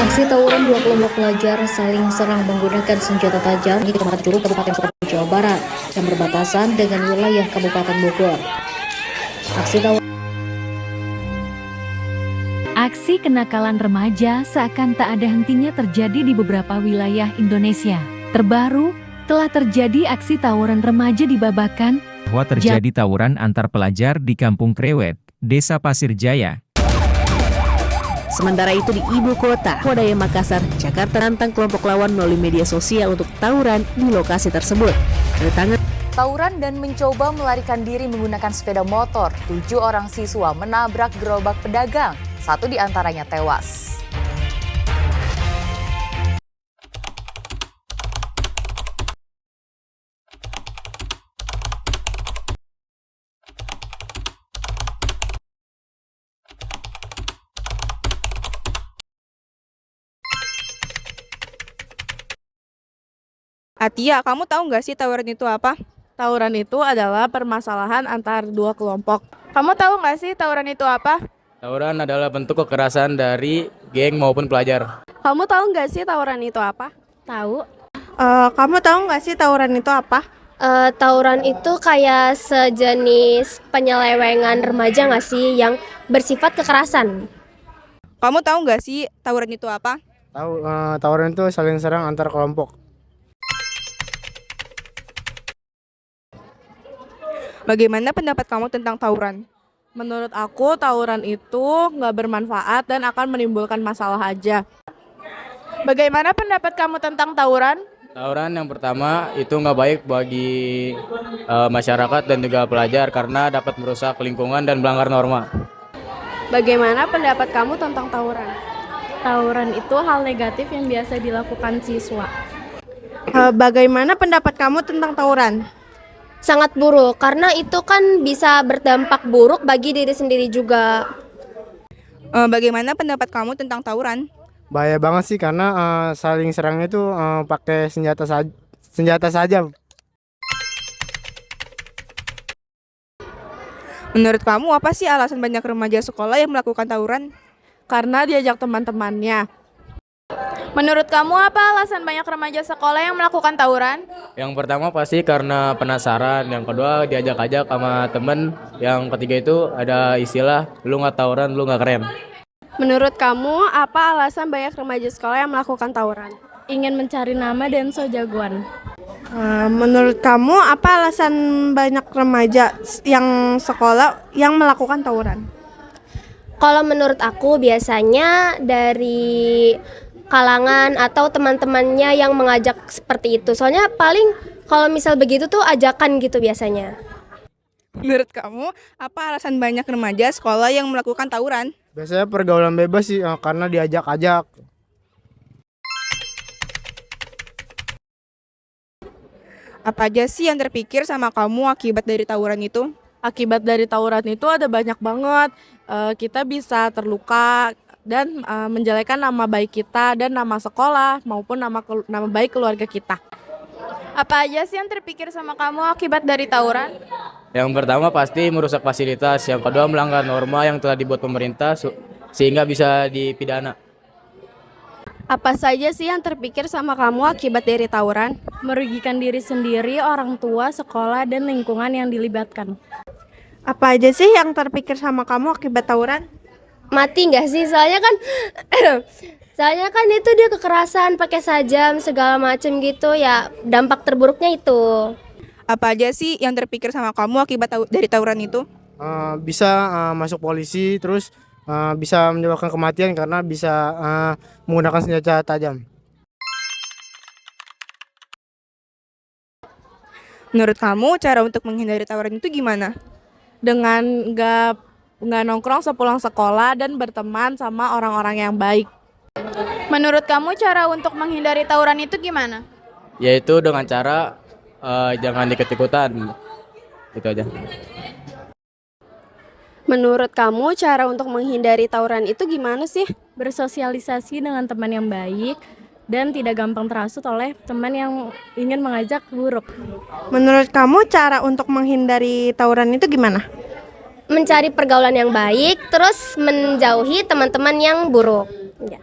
Aksi tawuran dua kelompok pelajar saling serang menggunakan senjata tajam di Kecamatan Curug, Kabupaten Sukabumi, Jawa Barat, yang berbatasan dengan wilayah Kabupaten Bogor. Aksi kenakalan remaja seakan tak ada hentinya terjadi di beberapa wilayah Indonesia. Terbaru, telah terjadi aksi tawuran remaja di Babakan, bahwa terjadi tawuran antar pelajar di Kampung Krewet, Desa Pasir Jaya. Sementara itu di ibu kota, Kodaya Makassar, Jakarta tantang kelompok lawan melalui media sosial untuk tawuran di lokasi tersebut. Tawuran dan mencoba melarikan diri menggunakan sepeda motor. 7 orang siswa menabrak gerobak pedagang. 1 diantaranya tewas. Atia, kamu tahu nggak sih tawuran itu apa? Tawuran itu adalah permasalahan antar dua kelompok. Kamu tahu nggak sih tawuran itu apa? Tawuran adalah bentuk kekerasan dari geng maupun pelajar. Kamu tahu nggak sih tawuran itu apa? Tahu. Kamu tahu nggak sih tawuran itu apa? Tawuran itu kayak sejenis penyelewengan remaja nggak sih yang bersifat kekerasan. Kamu tahu nggak sih tawuran itu apa? Tahu, tawuran itu saling serang antar kelompok. Bagaimana pendapat kamu tentang tawuran? Menurut aku, tawuran itu nggak bermanfaat dan akan menimbulkan masalah aja. Bagaimana pendapat kamu tentang tawuran? Tawuran yang pertama itu nggak baik bagi masyarakat dan juga pelajar karena dapat merusak lingkungan dan melanggar norma. Bagaimana pendapat kamu tentang tawuran? Tawuran itu hal negatif yang biasa dilakukan siswa. Bagaimana pendapat kamu tentang tawuran? Sangat buruk karena itu kan bisa berdampak buruk bagi diri sendiri juga. Bagaimana pendapat kamu tentang tawuran? Bahaya banget sih karena saling serangnya itu pakai senjata saja. Menurut kamu apa sih alasan banyak remaja sekolah yang melakukan tawuran? Karena diajak teman-temannya. Menurut kamu apa alasan banyak remaja sekolah yang melakukan tawuran? Yang pertama pasti karena penasaran, yang kedua diajak-ajak sama temen, yang ketiga itu ada istilah lu nggak tawuran lu nggak keren. Menurut kamu apa alasan banyak remaja sekolah yang melakukan tawuran? Ingin mencari nama dan so jagoan. Menurut kamu apa alasan banyak remaja yang sekolah yang melakukan tawuran? Kalau menurut aku biasanya dari kalangan atau teman-temannya yang mengajak seperti itu. Soalnya paling kalau misal begitu tuh ajakan gitu biasanya. Menurut kamu apa alasan banyak remaja sekolah yang melakukan tawuran? Biasanya pergaulan bebas sih karena diajak-ajak. Apa aja sih yang terpikir sama kamu akibat dari tawuran itu? Akibat dari tawuran itu ada banyak banget. Kita bisa terluka dan menjelekkan nama baik kita dan nama sekolah maupun nama baik keluarga kita. Apa aja sih yang terpikir sama kamu akibat dari tawuran? Yang pertama pasti merusak fasilitas, yang kedua melanggar norma yang telah dibuat pemerintah sehingga bisa dipidana. Apa saja sih yang terpikir sama kamu akibat dari tawuran? Merugikan diri sendiri, orang tua, sekolah, dan lingkungan yang dilibatkan. Apa aja sih yang terpikir sama kamu akibat tawuran? Mati nggak sih? Soalnya kan itu dia kekerasan pakai sajam segala macem gitu ya, dampak terburuknya itu. Apa aja sih yang terpikir sama kamu akibat dari tawuran itu? Bisa masuk polisi, terus bisa menyebabkan kematian karena bisa menggunakan senjata tajam. Menurut kamu cara untuk menghindari tawuran itu gimana? Dengan nggak nongkrong sepulang sekolah dan berteman sama orang-orang yang baik. Menurut kamu cara untuk menghindari tawuran itu gimana? Yaitu dengan cara jangan ikut-ikutan. Itu aja. Menurut kamu cara untuk menghindari tawuran itu gimana sih? Bersosialisasi dengan teman yang baik dan tidak gampang terhasut oleh teman yang ingin mengajak buruk. Menurut kamu cara untuk menghindari tawuran itu gimana? Mencari pergaulan yang baik, terus menjauhi teman-teman yang buruk. Ya.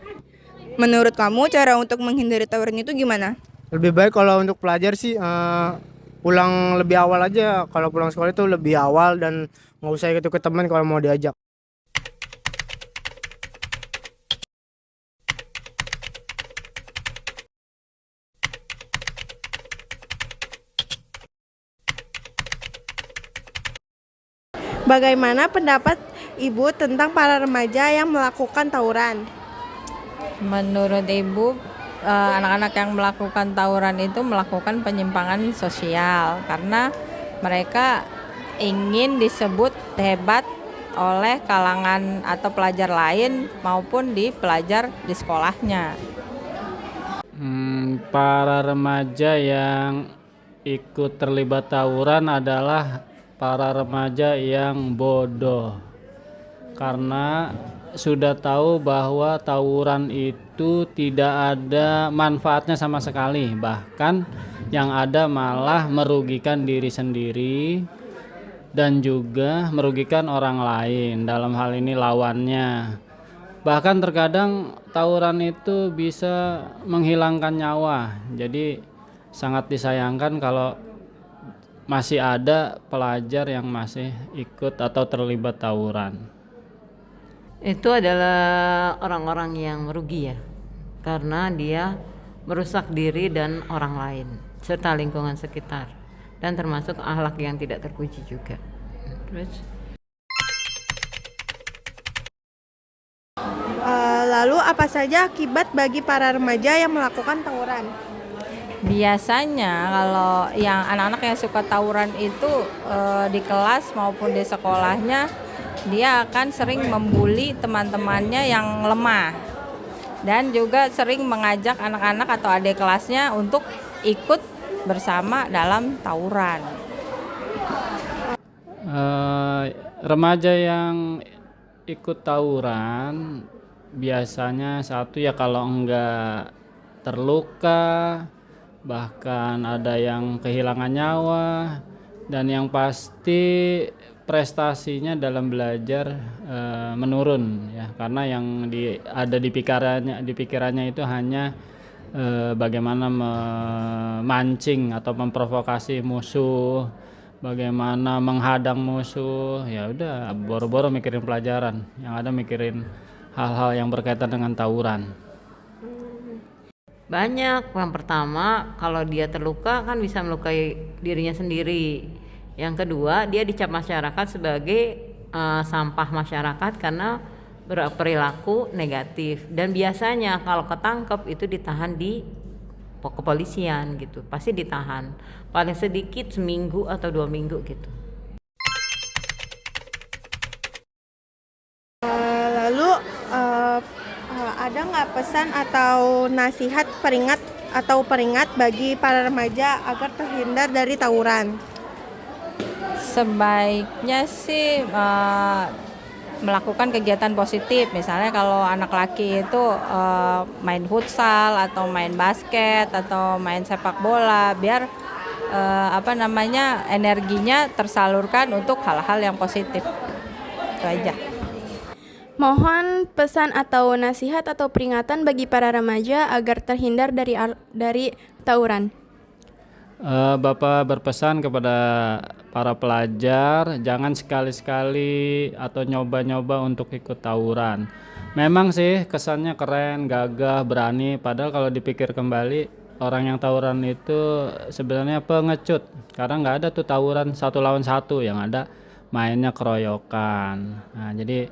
Menurut kamu cara untuk menghindari tawuran itu gimana? Lebih baik kalau untuk pelajar sih pulang lebih awal aja. Kalau pulang sekolah itu lebih awal dan nggak usah ikut-ikut teman kalau mau diajak. Bagaimana pendapat Ibu tentang para remaja yang melakukan tawuran? Menurut Ibu, anak-anak yang melakukan tawuran itu melakukan penyimpangan sosial karena mereka ingin disebut hebat oleh kalangan atau pelajar lain maupun di pelajar di sekolahnya. Para remaja yang ikut terlibat tawuran adalah para remaja yang bodoh, karena sudah tahu bahwa tawuran itu tidak ada manfaatnya sama sekali, bahkan yang ada malah merugikan diri sendiri dan juga merugikan orang lain, dalam hal ini lawannya. Bahkan terkadang tawuran itu bisa menghilangkan nyawa, jadi sangat disayangkan kalau masih ada pelajar yang masih ikut atau terlibat tawuran. Itu adalah orang-orang yang merugi ya, karena dia merusak diri dan orang lain serta lingkungan sekitar, dan termasuk akhlak yang tidak terpuji juga. Terus Lalu apa saja akibat bagi para remaja yang melakukan tawuran? Biasanya kalau yang anak-anak yang suka tawuran itu di kelas maupun di sekolahnya, dia akan sering membuli teman-temannya yang lemah dan juga sering mengajak anak-anak atau adik kelasnya untuk ikut bersama dalam tawuran. Remaja yang ikut tawuran biasanya satu ya, kalau enggak terluka, bahkan ada yang kehilangan nyawa, dan yang pasti prestasinya dalam belajar menurun ya, karena yang ada di pikirannya itu hanya bagaimana memancing atau memprovokasi musuh, bagaimana menghadang musuh. Ya udah, boro-boro mikirin pelajaran, yang ada mikirin hal-hal yang berkaitan dengan tawuran. banyak. Yang pertama, kalau dia terluka kan bisa melukai dirinya sendiri. Yang kedua, dia dicap masyarakat sebagai sampah masyarakat karena berperilaku negatif. Dan biasanya kalau ketangkep itu ditahan di kepolisian gitu, pasti ditahan. Paling sedikit seminggu atau 2 minggu gitu. Lalu ada nggak pesan atau nasihat peringat bagi para remaja agar terhindar dari tawuran? Sebaiknya sih melakukan kegiatan positif. Misalnya kalau anak laki itu main futsal atau main basket atau main sepak bola, biar energinya tersalurkan untuk hal-hal yang positif. Itu aja. Mohon pesan atau nasihat atau peringatan bagi para remaja agar terhindar dari tawuran. Bapak berpesan kepada para pelajar, jangan sekali-sekali atau nyoba-nyoba untuk ikut tawuran. Memang sih kesannya keren, gagah, berani, padahal kalau dipikir kembali, orang yang tawuran itu sebenarnya pengecut. Karena nggak ada tuh tawuran 1 lawan 1, yang ada mainnya keroyokan. Nah, jadi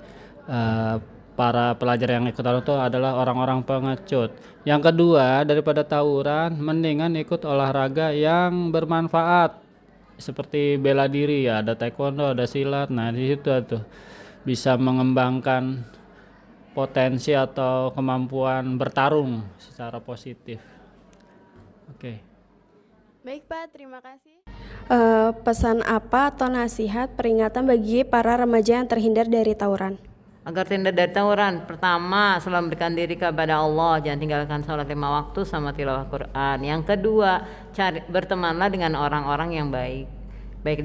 para pelajar yang ikut tawuran itu adalah orang-orang pengecut. Yang kedua, daripada tawuran, mendingan ikut olahraga yang bermanfaat seperti bela diri ya, ada taekwondo, ada silat. Nah, di situ tuh bisa mengembangkan potensi atau kemampuan bertarung secara positif. Oke. Baik Pak, terima kasih. Pesan apa atau nasihat peringatan bagi para remaja yang terhindar dari tawuran? Agar terhindar dari tawuran, pertama, selalu memberikan diri kepada Allah, jangan tinggalkan sholat 5 waktu sama tilawah Quran. Yang kedua, bertemanlah dengan orang-orang yang baik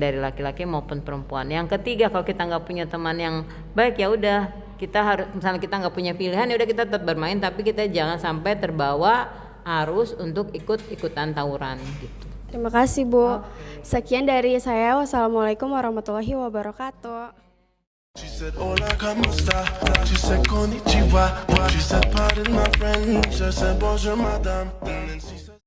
dari laki-laki maupun perempuan. Yang ketiga, kalau kita nggak punya teman yang baik, ya udah kita harus, misalnya kita nggak punya pilihan, ya udah kita tetap bermain, tapi kita jangan sampai terbawa arus untuk ikut-ikutan tawuran gitu. Terima kasih Bu. Sekian dari saya. Wassalamualaikum warahmatullahi wabarakatuh. She said, hola, ¿cómo está? She said, konnichiwa. She said, pardon my French. I said, bonjour, madame. And then she